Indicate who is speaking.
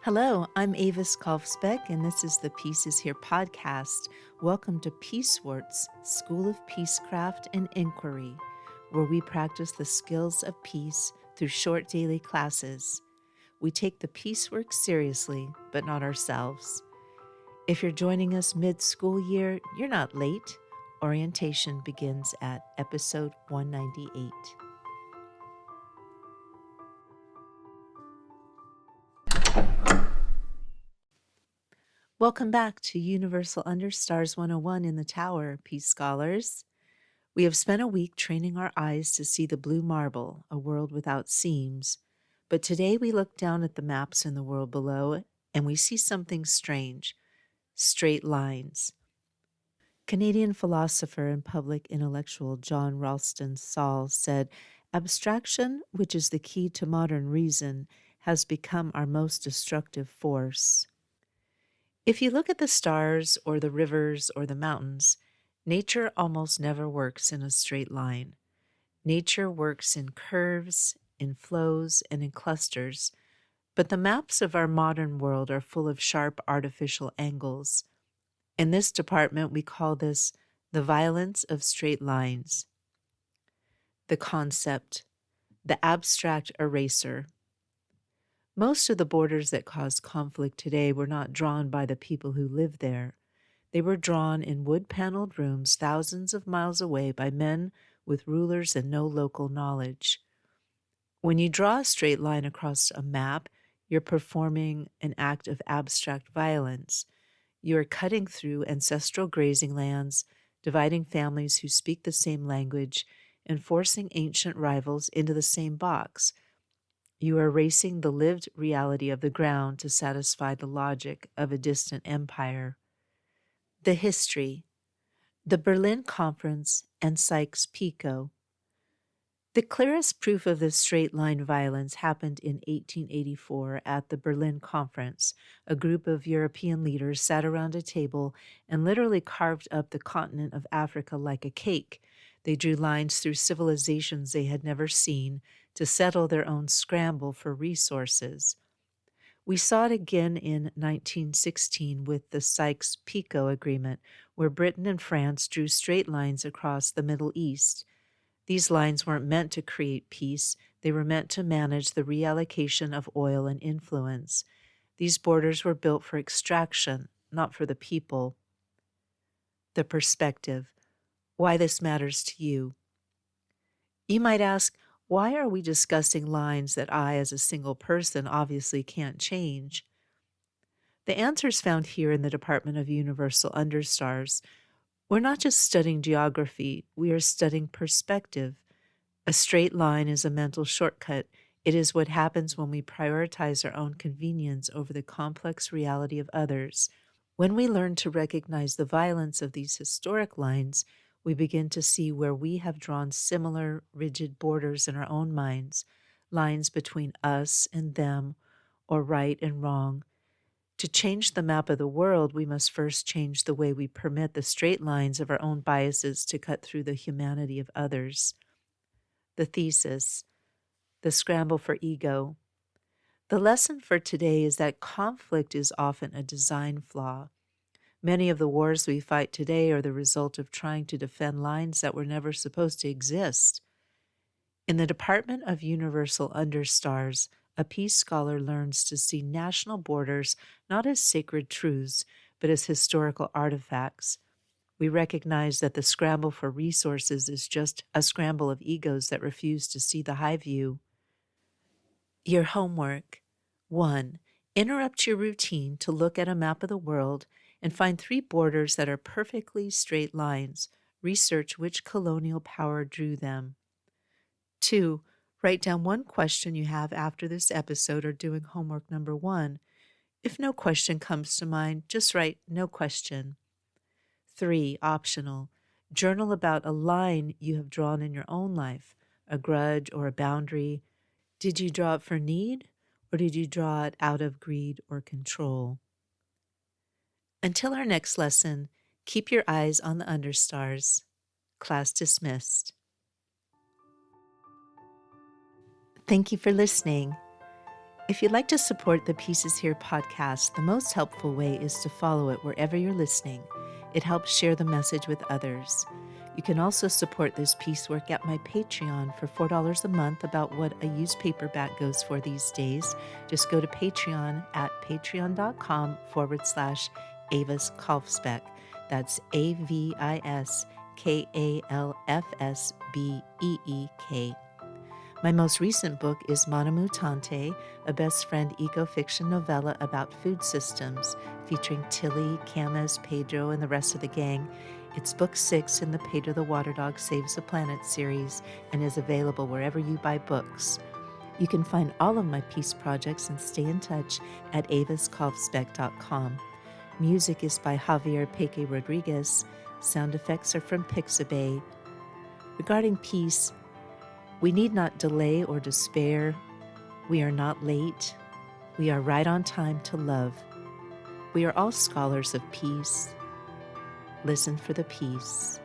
Speaker 1: Hello, I'm Avis Kalfsbeck, and this is the Peace is Here podcast. Welcome to Peacewarts, School of Peacecraft and Inquiry, where we practice the skills of peace through short daily classes. We take the peace work seriously, but not ourselves. If you're joining us mid-school year, you're not late. Orientation begins at episode 198. Welcome back to Universal Understars 101 in the Tower, Peace Scholars. We have spent a week training our eyes to see the blue marble, a world without seams. But today we look down at the maps in the world below and we see something strange: straight lines. Canadian philosopher and public intellectual John Ralston Saul said, "Abstraction, which is the key to modern reason, has become our most destructive force." If you look at the stars or the rivers or the mountains, nature almost never works in a straight line. Nature works in curves, in flows, and in clusters, but the maps of our modern world are full of sharp artificial angles. In this department, we call this the violence of straight lines. The concept, the abstract eraser. Most of the borders that cause conflict today were not drawn by the people who live there. They were drawn in wood-paneled rooms thousands of miles away by men with rulers and no local knowledge. When you draw a straight line across a map, you're performing an act of abstract violence. You are cutting through ancestral grazing lands, dividing families who speak the same language, and forcing ancient rivals into the same box. You are erasing the lived reality of the ground to satisfy the logic of a distant empire. The history, the Berlin Conference, and Sykes-Picot. The clearest proof of this straight-line violence happened in 1884 at the Berlin Conference. A group of European leaders sat around a table and literally carved up the continent of Africa like a cake. They drew lines through civilizations they had never seen to settle their own scramble for resources. We saw it again in 1916 with the Sykes-Picot Agreement, where Britain and France drew straight lines across the Middle East. These lines weren't meant to create peace, they were meant to manage the reallocation of oil and influence. These borders were built for extraction, not for the people. The perspective, why this matters to you. You might ask, why are we discussing lines that I, as a single person, obviously can't change? The answer is found here in the Department of Universal Understars. We're not just studying geography, we are studying perspective. A straight line is a mental shortcut. It is what happens when we prioritize our own convenience over the complex reality of others. When we learn to recognize the violence of these historic lines, we begin to see where we have drawn similar rigid borders in our own minds, lines between us and them, or right and wrong. To change the map of the world, we must first change the way we permit the straight lines of our own biases to cut through the humanity of others. The thesis, the scramble for ego. The lesson for today is that conflict is often a design flaw. Many of the wars we fight today are the result of trying to defend lines that were never supposed to exist. In the Department of Universal Understars, a peace scholar learns to see national borders not as sacred truths, but as historical artifacts. We recognize that the scramble for resources is just a scramble of egos that refuse to see the high view. Your homework. 1. Interrupt your routine to look at a map of the world and find 3 borders that are perfectly straight lines. Research which colonial power drew them. 2. Write down one question you have after this episode or doing homework number 1. If no question comes to mind, just write no question. 3. Optional. Journal about a line you have drawn in your own life, a grudge or a boundary. Did you draw it for need, or did you draw it out of greed or control? Until our next lesson, keep your eyes on the Understars. Class dismissed. Thank you for listening. If you'd like to support the Pieces Here podcast, the most helpful way is to follow it wherever you're listening. It helps share the message with others. You can also support this piece work at my Patreon for $4 a month, about what a used paperback goes for these days. Just go to Patreon at patreon.com/Avis Kalfsbeck. That's AVISKALFSBEEK. My most recent book is Monomutante, a best friend eco-fiction novella about food systems, featuring Tilly, Camas, Pedro, and the rest of the gang. It's book 6 in the Pedro the Water Dog Saves the Planet series and is available wherever you buy books. You can find all of my peace projects and stay in touch at aviskalfsbeck.com. Music is by Javier Peque Rodriguez. Sound effects are from Pixabay. Regarding peace, we need not delay or despair. We are not late. We are right on time to love. We are all scholars of peace. Listen for the peace.